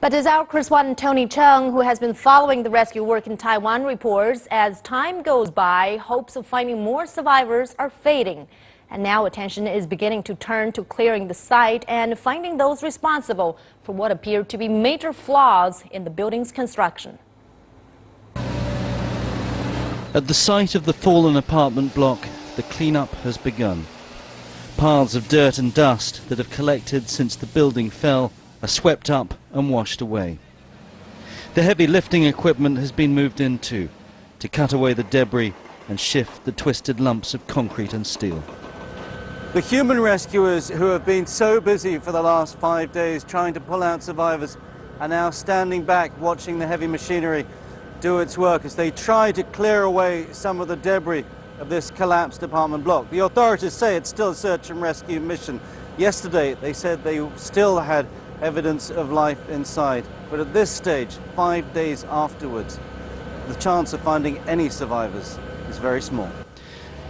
But as our correspondent Tony Chung, who has been following the rescue work in Taiwan, reports, as time goes by, hopes of finding more survivors are fading. And now attention is beginning to turn to clearing the site and finding those responsible for what appear to be major flaws in the building's construction. At the site of the fallen apartment block, the cleanup has begun. Piles of dirt and dust that have collected since the building fell are swept up and washed away. The heavy lifting equipment has been moved in too, to cut away the debris and shift the twisted lumps of concrete and steel. The human rescuers who have been so busy for the last 5 days trying to pull out survivors are now standing back watching the heavy machinery do its work as they try to clear away some of the debris of this collapsed apartment block. The authorities say it's still a search and rescue mission. Yesterday they said they still had evidence of life inside, but at this stage, 5 days afterwards, the chance of finding any survivors is very small.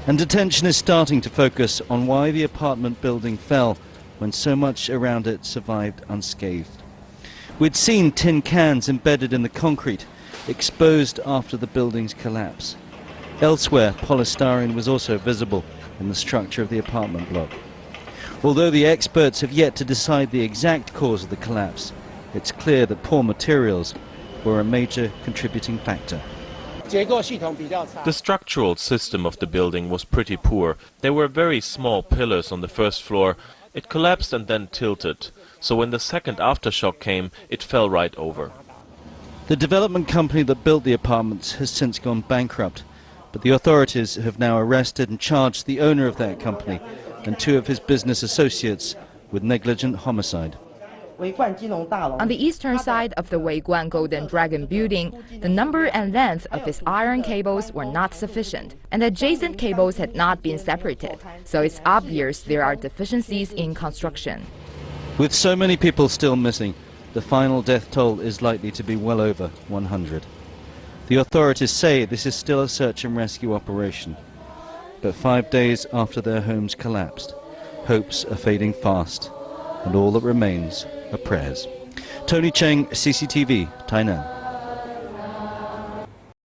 And attention is starting to focus on why the apartment building fell when so much around it survived unscathed. We'd seen tin cans embedded in the concrete, exposed after the building's collapse. Elsewhere, polystyrene was also visible in the structure of the apartment block. Although the experts have yet to decide the exact cause of the collapse, it's clear that poor materials were a major contributing factor. The structural system of the building was pretty poor. There were very small pillars on the first floor. It collapsed and then tilted. So when the second aftershock came, it fell right over. The development company that built the apartments has since gone bankrupt, but the authorities have now arrested and charged the owner of that company and 2 of his business associates with negligent homicide. On the eastern side of the Weiguan Golden Dragon building, the number and length of its iron cables were not sufficient, and adjacent cables had not been separated, so it's obvious there are deficiencies in construction. With so many people still missing, the final death toll is likely to be well over 100. The authorities say this is still a search and rescue operation. But 5 days after their homes collapsed, hopes are fading fast, and all that remains are prayers. Tony Cheng, CCTV, Tainan.